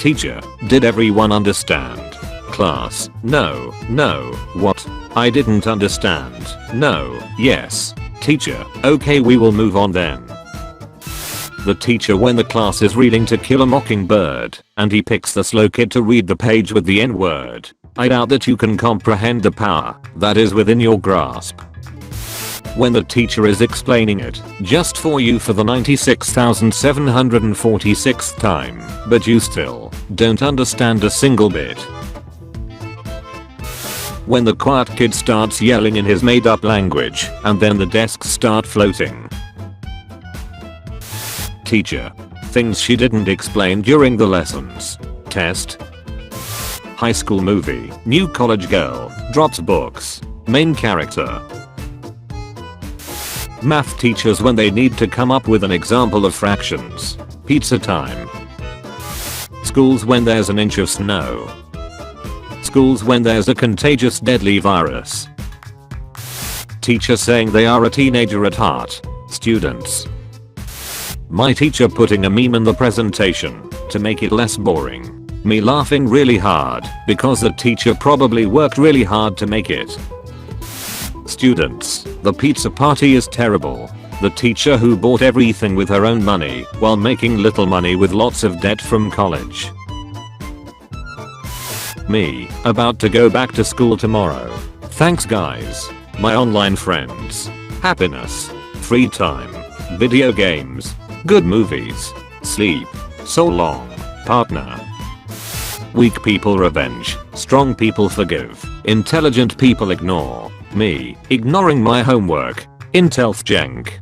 Teacher, did everyone understand? Class, no, what? I didn't understand. No, yes. Teacher, okay, we will move on then. The teacher, when the class is reading To Kill a Mockingbird, and he picks the slow kid to read the page with the N-word. I doubt that you can comprehend the power that is within your grasp. When the teacher is explaining it just for you for the 96,746th time, but you still don't understand a single bit. When the quiet kid starts yelling in his made-up language and then the desks start floating. Teacher, things she didn't explain during the lessons. Test. High school movie, new college girl, drops books, main character. Math teachers when they need to come up with an example of fractions. Pizza time. Schools when there's an inch of snow. Schools when there's a contagious deadly virus. Teacher saying they are a teenager at heart. Students. My teacher putting a meme in the presentation to make it less boring. Me laughing really hard because the teacher probably worked really hard to make it. Students, the pizza party is terrible. The teacher who bought everything with her own money while making little money with lots of debt from college. Me, about to go back to school tomorrow. Thanks guys. My online friends. Happiness. Free time. Video games. Good movies. Sleep. So long. Partner. Weak people revenge. Strong people forgive. Intelligent people ignore. Me, ignoring my homework. Intelth jank.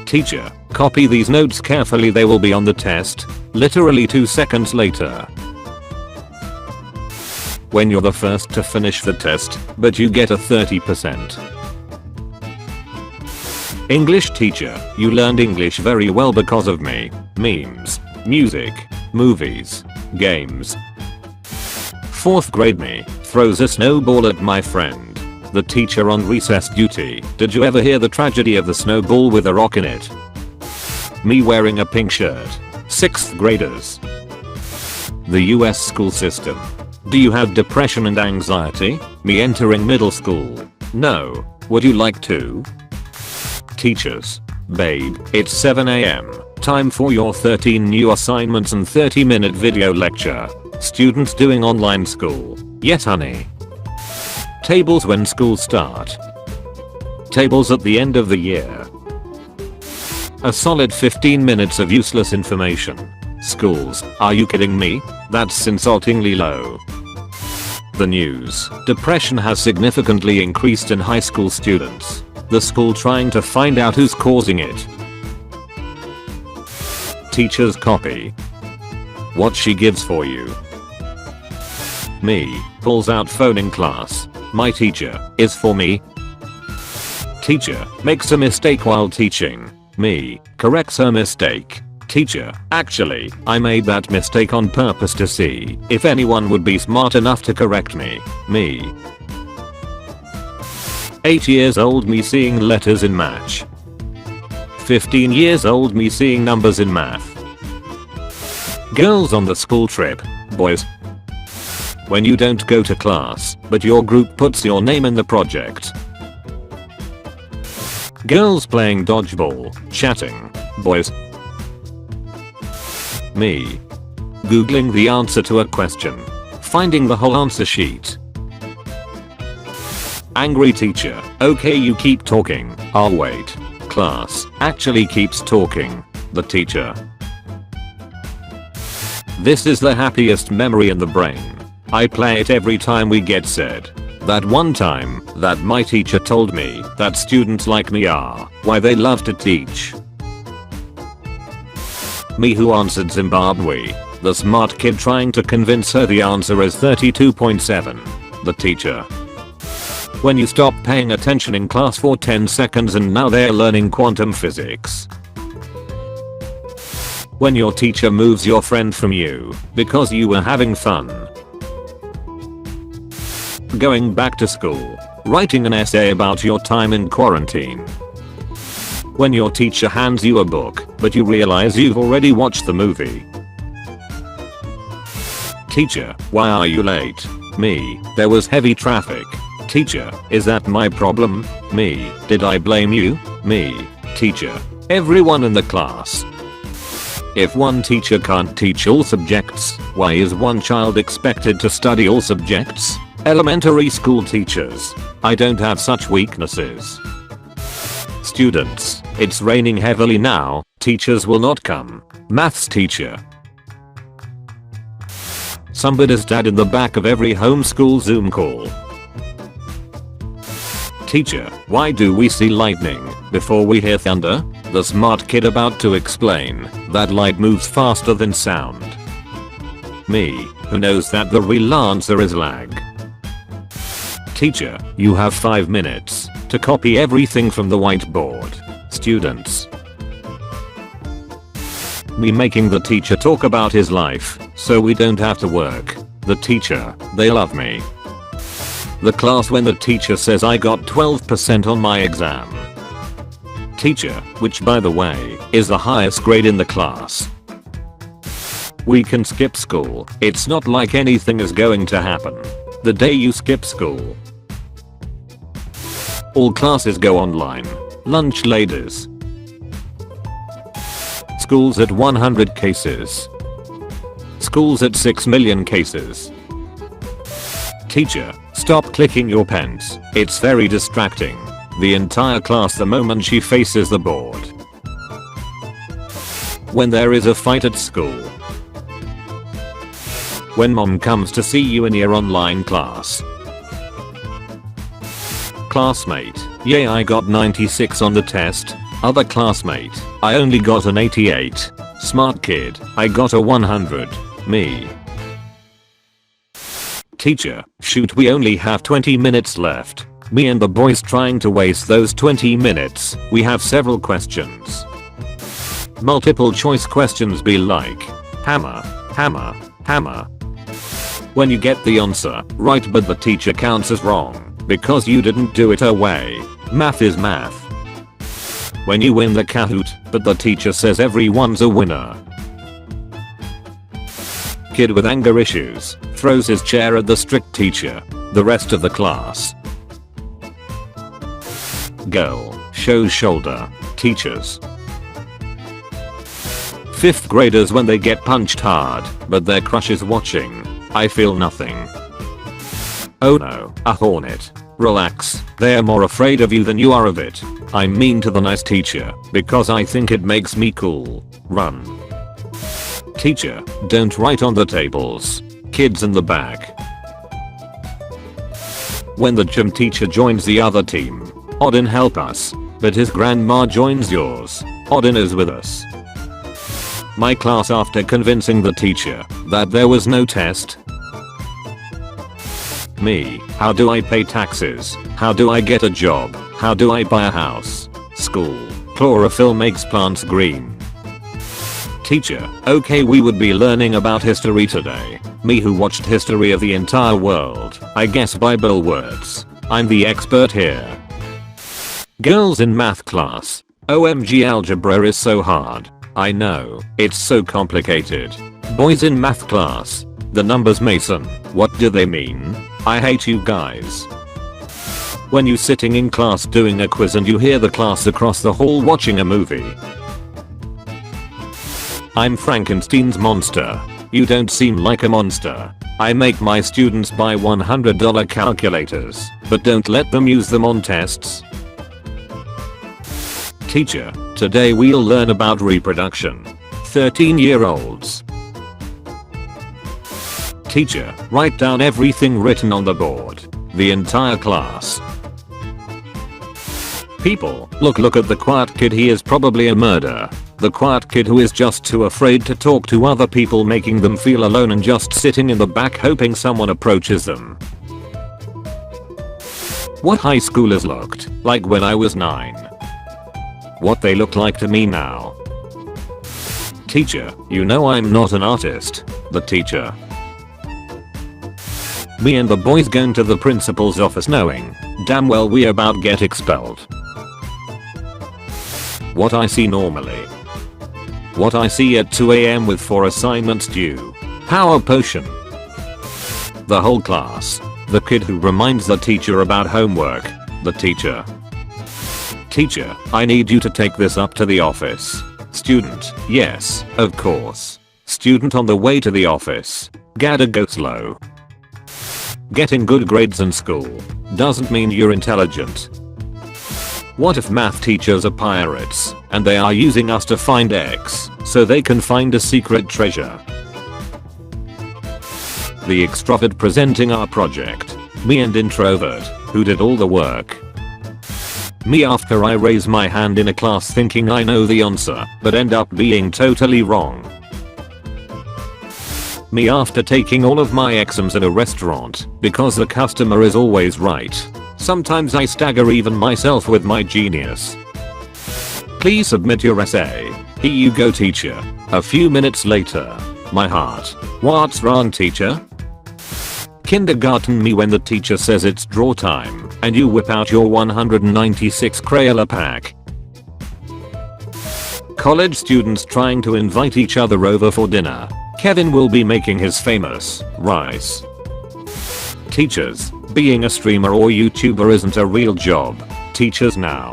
Teacher, copy these notes carefully, they will be on the test. Literally 2 seconds later. When you're the first to finish the test, but you get a 30%. English teacher, you learned English very well because of me. Memes, music, movies, games. 4th grade me, throws a snowball at my friend. The teacher on recess duty, did you ever hear the tragedy of the snowball with a rock in it? Me wearing a pink shirt. 6th graders. The US school system. Do you have depression and anxiety? Me entering middle school. No, would you like to? Teachers. Babe, it's 7 AM. Time for your 13 new assignments and 30-minute video lecture. Students doing online school. Yes honey. Tables when school start. Tables at the end of the year. A solid 15 minutes of useless information. Schools, are you kidding me? That's insultingly low. The news. Depression has significantly increased in high school students. The school trying to find out who's causing it. Teacher's copy. What she gives for you. Me, pulls out phone in class. My teacher, is for me. Teacher, makes a mistake while teaching. Me, corrects her mistake. Teacher, actually, I made that mistake on purpose to see if anyone would be smart enough to correct me. Me. 8 years old me seeing letters in match. 15 years old me seeing numbers in math. Girls on the school trip. Boys. When you don't go to class, but your group puts your name in the project. Girls playing dodgeball, chatting. Boys. Me. Googling the answer to a question. Finding the whole answer sheet. Angry teacher. Okay, you keep talking, I'll wait. Class actually keeps talking. The teacher. This is the happiest memory in the brain. I play it every time we get said. That one time that my teacher told me that students like me are why they love to teach. Me who answered Zimbabwe. The smart kid trying to convince her the answer is 32.7. The teacher. When you stop paying attention in class for 10 seconds and now they're learning quantum physics. When your teacher moves your friend from you because you were having fun. Going back to school. Writing an essay about your time in quarantine. When your teacher hands you a book but you realize you've already watched the movie. Teacher, why are you late? Me, there was heavy traffic. Teacher, is that my problem? Me, did I blame you? Me, teacher, everyone in the class. If one teacher can't teach all subjects, why is one child expected to study all subjects? Elementary school teachers, I don't have such weaknesses. Students, it's raining heavily now, teachers will not come. Maths teacher. Somebody's dad in the back of every homeschool Zoom call. Teacher, why do we see lightning before we hear thunder? The smart kid about to explain that light moves faster than sound. Me, who knows that the real answer is lag. Teacher, you have 5 minutes to copy everything from the whiteboard. Students. Me making the teacher talk about his life so we don't have to work. The teacher, they love me. The class when the teacher says I got 12% on my exam. Teacher, which by the way, is the highest grade in the class. We can skip school, it's not like anything is going to happen. The day you skip school. All classes go online. Lunch ladies. Schools at 100 cases. Schools at 6 million cases. Teacher, stop clicking your pens, it's very distracting. The entire class the moment she faces the board. When there is a fight at school. When mom comes to see you in your online class. Classmate, yay I got 96 on the test. Other classmate, I only got an 88. Smart kid, I got a 100. Me. Teacher, shoot we only have 20 minutes left. Me and the boys trying to waste those 20 minutes. We have several questions. Multiple choice questions be like, hammer, hammer, hammer. When you get the answer right but the teacher counts as wrong because you didn't do it her way. Math is math. When you win the Kahoot but the teacher says everyone's a winner. Kid with anger issues throws his chair at the strict teacher. The rest of the class. Girl shows shoulder. Teachers. 5th graders when they get punched hard but their crush is watching. I feel nothing. Oh no, a hornet. Relax, they are more afraid of you than you are of it. I'm mean to the nice teacher because I think it makes me cool. Run. Teacher, don't write on the tables. Kids in the back. When the gym teacher joins the other team. Odin help us, but his grandma joins yours. Odin is with us. My class after convincing the teacher that there was no test. Me, how do I pay taxes? How do I get a job? How do I buy a house? School, chlorophyll makes plants green. Teacher, okay we would be learning about history today. Me who watched history of the entire world, I guess Bible words. I'm the expert here. Girls in math class. OMG algebra is so hard. I know, it's so complicated. Boys in math class. The numbers Mason, what do they mean? I hate you guys. When you sitting in class doing a quiz and you hear the class across the hall watching a movie. I'm Frankenstein's monster. You don't seem like a monster. I make my students buy $100 calculators, but don't let them use them on tests. Teacher, today we'll learn about reproduction. 13-year-olds. Teacher, write down everything written on the board. The entire class. People, look at the quiet kid, he is probably a murderer. The quiet kid who is just too afraid to talk to other people, making them feel alone and just sitting in the back hoping someone approaches them. What high schoolers looked like when I was 9. What they look like to me now. Teacher, you know I'm not an artist. The teacher. Me and the boys going to the principal's office knowing damn well we about get expelled. What I see normally. What I see at 2 AM with 4 assignments due. Power potion. The whole class. The kid who reminds the teacher about homework. The teacher. Teacher, I need you to take this up to the office. Student, yes, of course. Student on the way to the office. Gotta go slow. Getting good grades in school doesn't mean you're intelligent. What if math teachers are pirates and they are using us to find X so they can find a secret treasure? The extrovert presenting our project. Me and introvert, who did all the work. Me after I raise my hand in a class thinking I know the answer, but end up being totally wrong. Me after taking all of my exams in a restaurant because the customer is always right. Sometimes I stagger even myself with my genius. Please submit your essay. Here you go, teacher. A few minutes later. My heart. What's wrong, teacher? Kindergarten me when the teacher says it's draw time and you whip out your 196 Crayola pack. College students trying to invite each other over for dinner. Kevin will be making his famous rice. Teachers, being a streamer or YouTuber isn't a real job. Teachers now.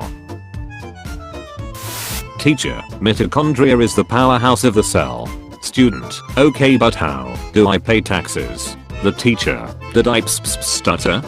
Teacher, mitochondria is the powerhouse of the cell. Student, okay, but how do I pay taxes? The teacher, did I stutter?